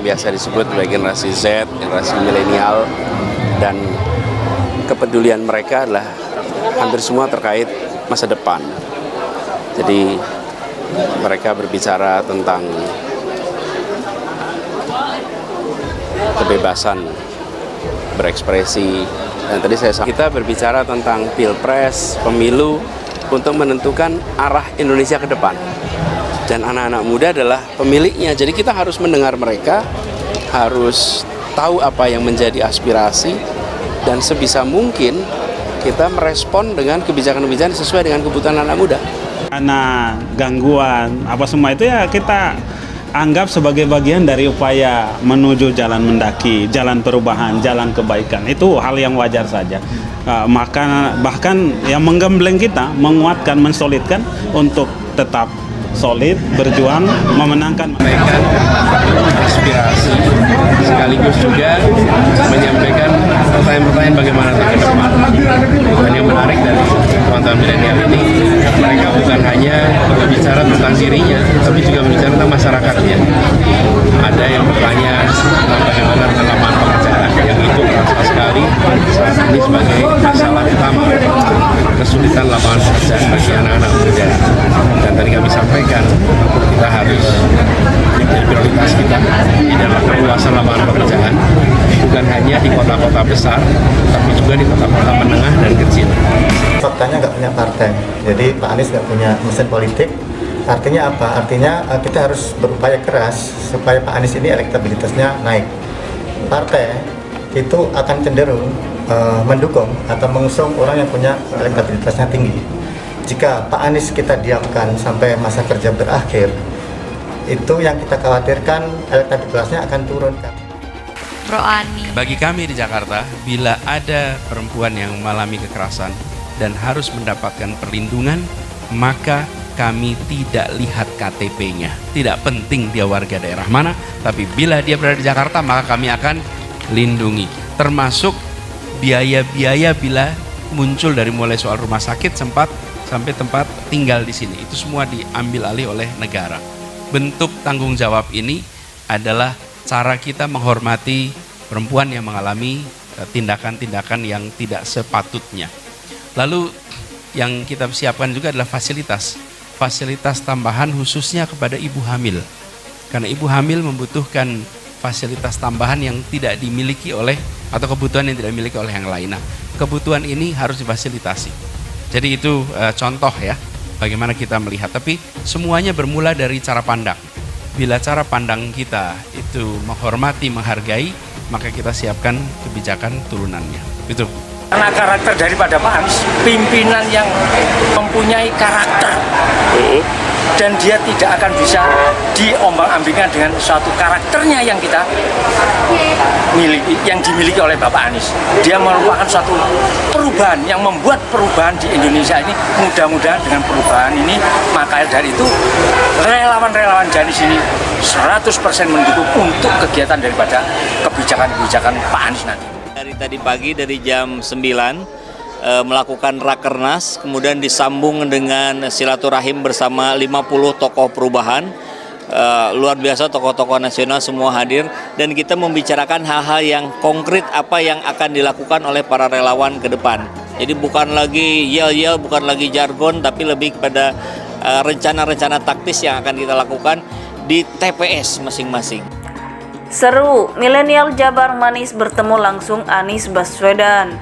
biasa disebut sebagai generasi Z, generasi milenial, dan kepedulian mereka adalah hampir semua terkait masa depan. Jadi mereka berbicara tentang kebebasan berekspresi, dan tadi kita berbicara tentang pilpres, pemilu untuk menentukan arah Indonesia ke depan. Dan anak-anak muda adalah pemiliknya, jadi kita harus mendengar mereka, harus tahu apa yang menjadi aspirasi, dan sebisa mungkin kita merespon dengan kebijakan-kebijakan sesuai dengan kebutuhan anak muda. Karena gangguan, apa semua itu ya kita anggap sebagai bagian dari upaya menuju jalan mendaki, jalan perubahan, jalan kebaikan. Itu hal yang wajar saja. Maka bahkan yang menggembleng kita, menguatkan, mensolidkan untuk tetap solid, berjuang, memenangkan. Menyampaikan aspirasi, sekaligus juga menyampaikan pertanyaan-pertanyaan bagaimana ke depan. Dan yang menarik dari teman-teman milenial ini, mereka bukan hanya berbicara tentang dirinya, tapi juga berbicara tentang masyarakatnya. Ada yang bertanya tentang bagaimana tentang lapangan pekerjaan, yang itu terasa sekali saat ini sebagai masalah utama, kesulitan lapangan pekerjaan bagi anak-anak muda. Dan tadi kami sampaikan, kita harus menjadi prioritas kita di dalam perluasan lapangan pekerjaan, bukan hanya di kota-kota besar, tapi juga di kota-kota menengah dan kecil. Faktanya nggak punya partai, jadi Pak Anies nggak punya mesin politik. Artinya apa? Artinya kita harus berupaya keras supaya Pak Anies ini elektabilitasnya naik. Partai itu akan cenderung mendukung atau mengusung orang yang punya elektabilitasnya tinggi. Jika Pak Anies kita diamkan sampai masa kerja berakhir, itu yang kita khawatirkan elektabilitasnya akan turun. Bro Ani. Bagi kami di Jakarta, bila ada perempuan yang mengalami kekerasan dan harus mendapatkan perlindungan, maka kami tidak lihat KTP-nya. Tidak penting dia warga daerah mana, tapi bila dia berada di Jakarta, maka kami akan lindungi. Termasuk biaya-biaya bila muncul dari mulai soal rumah sakit sampai tempat tinggal di sini. Itu semua diambil alih oleh negara. Bentuk tanggung jawab ini adalah cara kita menghormati perempuan yang mengalami tindakan-tindakan yang tidak sepatutnya. Lalu yang kita siapkan juga adalah fasilitas tambahan khususnya kepada ibu hamil. Karena ibu hamil membutuhkan fasilitas tambahan yang tidak dimiliki oleh, atau kebutuhan yang tidak dimiliki oleh yang lain. Nah, kebutuhan ini harus difasilitasi. Jadi itu contoh ya, bagaimana kita melihat. Tapi semuanya bermula dari cara pandang. Bila cara pandang kita itu menghormati, menghargai, maka kita siapkan kebijakan turunannya. Itu. Karena karakter daripada Pak Anies, pimpinan yang mempunyai karakter, dan dia tidak akan bisa diombang-ambingkan dengan suatu karakternya yang kita miliki, yang dimiliki oleh Bapak Anies. Dia merupakan suatu perubahan yang membuat perubahan di Indonesia ini, mudah-mudahan dengan perubahan ini, maka dari itu relawan-relawan dari sini 100% mendukung untuk kegiatan daripada kebijakan-kebijakan Pak Anies nanti. Dari tadi pagi dari jam 9 melakukan rakernas, kemudian disambung dengan silaturahim bersama 50 tokoh perubahan. Luar biasa, tokoh-tokoh nasional semua hadir, dan kita membicarakan hal-hal yang konkret apa yang akan dilakukan oleh para relawan ke depan. Jadi bukan lagi yel-yel, bukan lagi jargon, tapi lebih kepada rencana-rencana taktis yang akan kita lakukan di TPS masing-masing. Seru, milenial Jabar Manis bertemu langsung Anies Baswedan.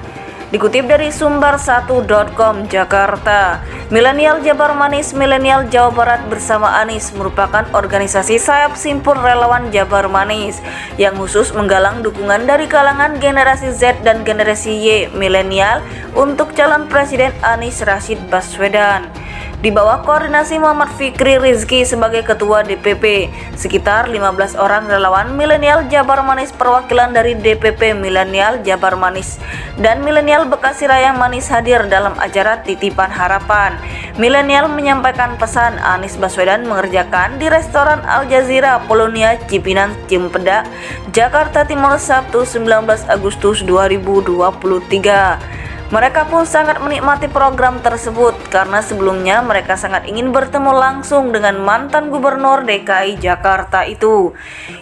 Dikutip dari sumber1.com Jakarta, Milenial Jabar Manis Milenial Jawa Barat bersama Anies merupakan organisasi sayap simpul relawan Jabar Manis yang khusus menggalang dukungan dari kalangan generasi Z dan generasi Y milenial untuk calon Presiden Anies Rashid Baswedan. Di bawah koordinasi Muhammad Fikri Rizki sebagai Ketua DPP, sekitar 15 orang relawan milenial Jabar Manis perwakilan dari DPP Milenial Jabar Manis dan Milenial Bekasi Raya Manis hadir dalam acara Titipan Harapan. Milenial menyampaikan pesan Anies Baswedan mengerjakan di restoran Al Jazeera Polonia Cipinang Cimpedak, Jakarta Timur Sabtu 19 Agustus 2023. Mereka pun sangat menikmati program tersebut karena sebelumnya mereka sangat ingin bertemu langsung dengan mantan gubernur DKI Jakarta itu.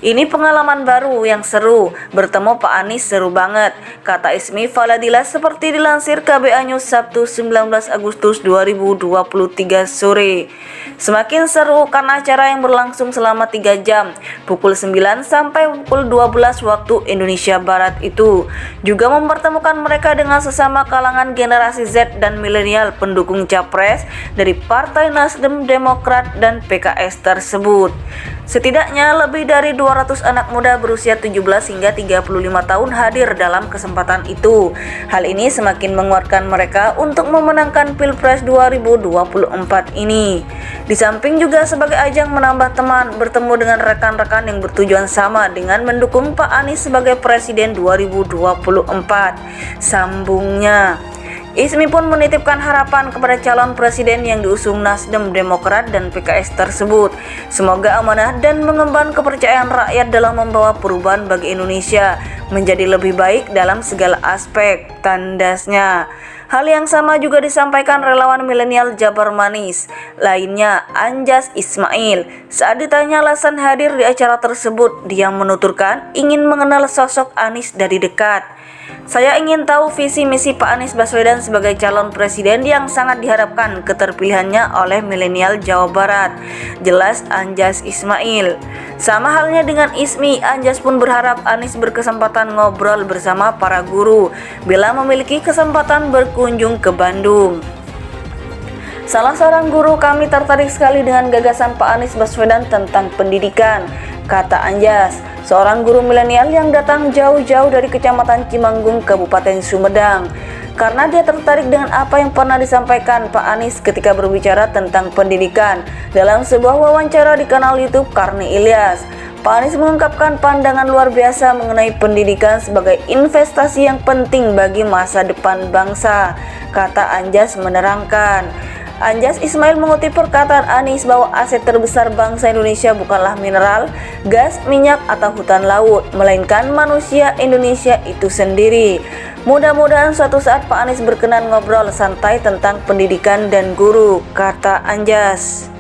Ini pengalaman baru yang seru, bertemu Pak Anies seru banget, kata Ismi Faladila seperti dilansir KBA News Sabtu 19 Agustus 2023 sore. Semakin seru karena acara yang berlangsung selama 3 jam, pukul 9 sampai pukul 12 waktu Indonesia Barat itu, juga mempertemukan mereka dengan sesama kalangan generasi Z dan milenial pendukung capres dari Partai Nasdem, Demokrat, dan PKS tersebut. Setidaknya lebih dari 200 anak muda berusia 17 hingga 35 tahun hadir dalam kesempatan itu. Hal ini semakin menguatkan mereka untuk memenangkan Pilpres 2024 ini. Di samping juga sebagai ajang menambah teman, bertemu dengan rekan-rekan yang bertujuan sama dengan mendukung Pak Anies sebagai Presiden 2024. Sambungnya, Ismi pun menitipkan harapan kepada calon presiden yang diusung Nasdem, Demokrat, dan PKS tersebut. Semoga amanah dan mengemban kepercayaan rakyat dalam membawa perubahan bagi Indonesia menjadi lebih baik dalam segala aspek, tandasnya. Hal yang sama juga disampaikan relawan milenial Jabar Manis lainnya, Anjas Ismail. Saat ditanya alasan hadir di acara tersebut, dia menuturkan ingin mengenal sosok Anies dari dekat. Saya ingin tahu visi misi Pak Anies Baswedan sebagai calon presiden yang sangat diharapkan keterpilihannya oleh milenial Jawa Barat, jelas Anjas Ismail. Sama halnya dengan Ismi, Anjas pun berharap Anies berkesempatan ngobrol bersama para guru bila memiliki kesempatan berkunjung ke Bandung. Salah seorang guru, kami tertarik sekali dengan gagasan Pak Anies Baswedan tentang pendidikan, kata Anjas, seorang guru milenial yang datang jauh-jauh dari Kecamatan Cimanggung, Kabupaten Sumedang, karena dia tertarik dengan apa yang pernah disampaikan Pak Anies ketika berbicara tentang pendidikan dalam sebuah wawancara di kanal YouTube Karni Ilyas. Pak Anies mengungkapkan pandangan luar biasa mengenai pendidikan sebagai investasi yang penting bagi masa depan bangsa, kata Anjas menerangkan. Anjas Ismail mengutip perkataan Anies bahwa aset terbesar bangsa Indonesia bukanlah mineral, gas, minyak, atau hutan laut, melainkan manusia Indonesia itu sendiri. Mudah-mudahan suatu saat Pak Anies berkenan ngobrol santai tentang pendidikan dan guru, kata Anjas.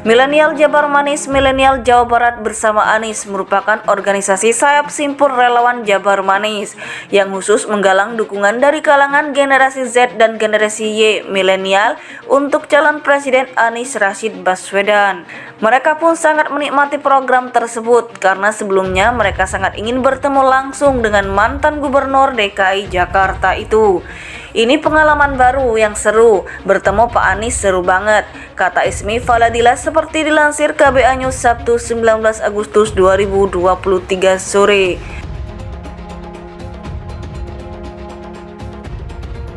Milenial Jabar Manis Milenial Jawa Barat bersama Anies merupakan organisasi sayap simpul relawan Jabar Manis yang khusus menggalang dukungan dari kalangan generasi Z dan generasi Y milenial untuk calon presiden Anies Rashid Baswedan. Mereka pun sangat menikmati program tersebut karena sebelumnya mereka sangat ingin bertemu langsung dengan mantan gubernur DKI Jakarta itu. Ini pengalaman baru yang seru, bertemu Pak Anies seru banget, kata Ismi Faladila seperti dilansir KBA News Sabtu 19 Agustus 2023 sore.